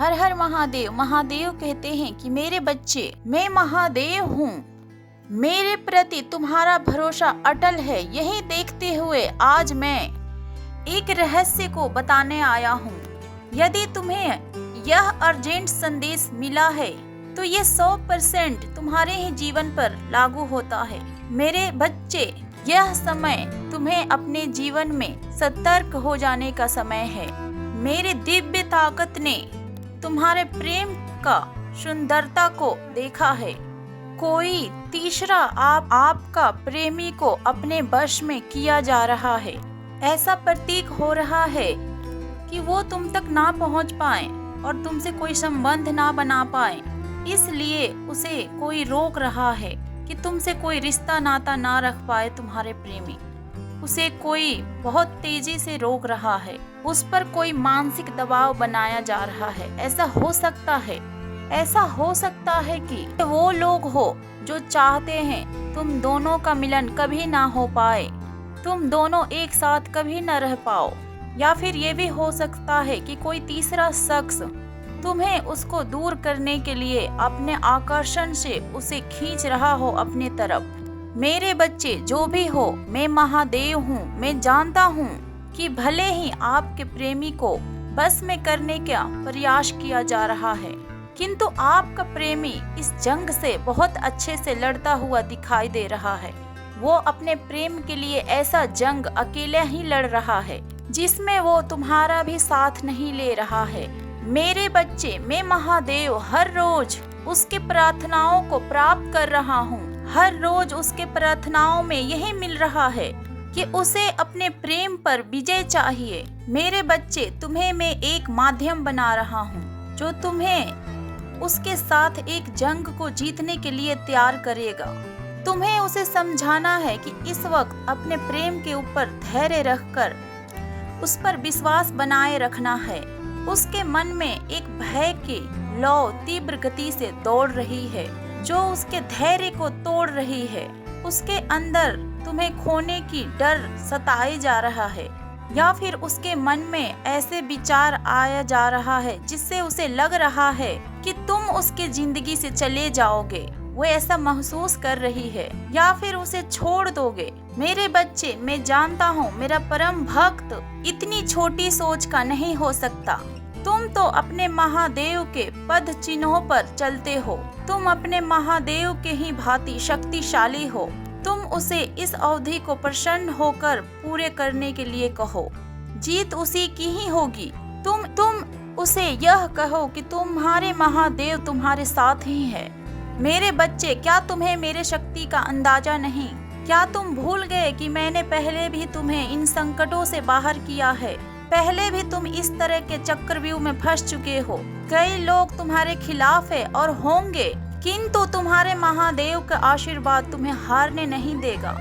हर हर महादेव। महादेव कहते हैं कि मेरे बच्चे, मैं महादेव हूँ, मेरे प्रति तुम्हारा भरोसा अटल है। यही देखते हुए आज मैं एक रहस्य को बताने आया हूँ। यदि तुम्हें यह अर्जेंट संदेश मिला है तो ये 100% तुम्हारे ही जीवन पर लागू होता है। मेरे बच्चे, यह समय तुम्हें अपने जीवन में सतर्क हो जाने का समय है। मेरे दिव्य ताकत ने तुम्हारे प्रेम का सुंदरता को देखा है। कोई तीसरा आपका प्रेमी को अपने वश में किया जा रहा है। ऐसा प्रतीक हो रहा है कि वो तुम तक ना पहुंच पाए और तुमसे कोई संबंध ना बना पाए, इसलिए उसे कोई रोक रहा है कि तुमसे कोई रिश्ता नाता ना रख पाए। तुम्हारे प्रेमी, उसे कोई बहुत तेजी से रोक रहा है, उस पर कोई मानसिक दबाव बनाया जा रहा है। ऐसा हो सकता है कि वो लोग हो जो चाहते हैं तुम दोनों का मिलन कभी ना हो पाए, तुम दोनों एक साथ कभी न रह पाओ। या फिर ये भी हो सकता है कि कोई तीसरा शख्स तुम्हें उसको दूर करने के लिए अपने आकर्षण से उसे खींच रहा हो अपने तरफ। मेरे बच्चे, जो भी हो, मैं महादेव हूँ। मैं जानता हूँ कि भले ही आपके प्रेमी को बस में करने का प्रयास किया जा रहा है, किंतु आपका प्रेमी इस जंग से बहुत अच्छे से लड़ता हुआ दिखाई दे रहा है। वो अपने प्रेम के लिए ऐसा जंग अकेले ही लड़ रहा है जिसमें वो तुम्हारा भी साथ नहीं ले रहा है। मेरे बच्चे, मैं महादेव हर रोज उसके प्रार्थनाओं को प्राप्त कर रहा हूँ। हर रोज उसके प्रार्थनाओं में यही मिल रहा है कि उसे अपने प्रेम पर विजय चाहिए। मेरे बच्चे, तुम्हें मैं एक माध्यम बना रहा हूँ जो तुम्हें उसके साथ एक जंग को जीतने के लिए तैयार करेगा। तुम्हें उसे समझाना है कि इस वक्त अपने प्रेम के ऊपर धैर्य रखकर उस पर विश्वास बनाए रखना है। उसके मन में एक भय की लौ तीव्र गति से दौड़ रही है जो उसके धैर्य को तोड़ रही है। उसके अंदर तुम्हें खोने की डर सताई जा रहा है, या फिर उसके मन में ऐसे विचार आया जा रहा है जिससे उसे लग रहा है कि तुम उसके जिंदगी से चले जाओगे। वो ऐसा महसूस कर रही है, या फिर उसे छोड़ दोगे। मेरे बच्चे, मैं जानता हूँ मेरा परम भक्त इतनी छोटी सोच का नहीं हो सकता। तुम तो अपने महादेव के पद चिन्हों पर चलते हो। तुम अपने महादेव के ही भांति शक्तिशाली हो। तुम उसे इस अवधि को प्रसन्न होकर पूरे करने के लिए कहो। जीत उसी की ही होगी। तुम उसे यह कहो कि तुम्हारे महादेव तुम्हारे साथ ही है। मेरे बच्चे, क्या तुम्हें मेरे शक्ति का अंदाजा नहीं? क्या तुम भूल गए कि मैंने पहले भी तुम्हें इन संकटों से बाहर किया है? पहले भी तुम इस तरह के चक्रव्यूह में फंस चुके हो। कई लोग तुम्हारे खिलाफ है और होंगे, किंतु तुम्हारे महादेव का आशीर्वाद तुम्हें हारने नहीं देगा।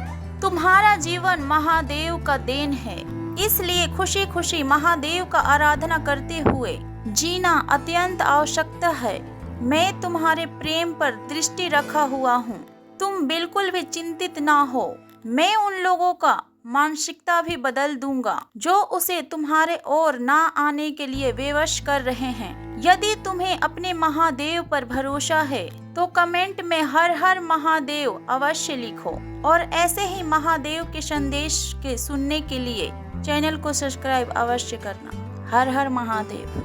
तुम्हारा जीवन महादेव का देन है, इसलिए खुशी खुशी महादेव का आराधना करते हुए जीना अत्यंत आवश्यकता है। मैं तुम्हारे प्रेम पर दृष्टि रखा हुआ हूँ। तुम बिल्कुल भी चिंतित ना हो। मैं उन लोगों का मानसिकता भी बदल दूंगा जो उसे तुम्हारे ओर ना आने के लिए विवश कर रहे हैं। यदि तुम्हें अपने महादेव पर भरोसा है तो कमेंट में हर हर महादेव अवश्य लिखो, और ऐसे ही महादेव के संदेश के सुनने के लिए चैनल को सब्सक्राइब अवश्य करना। हर हर महादेव।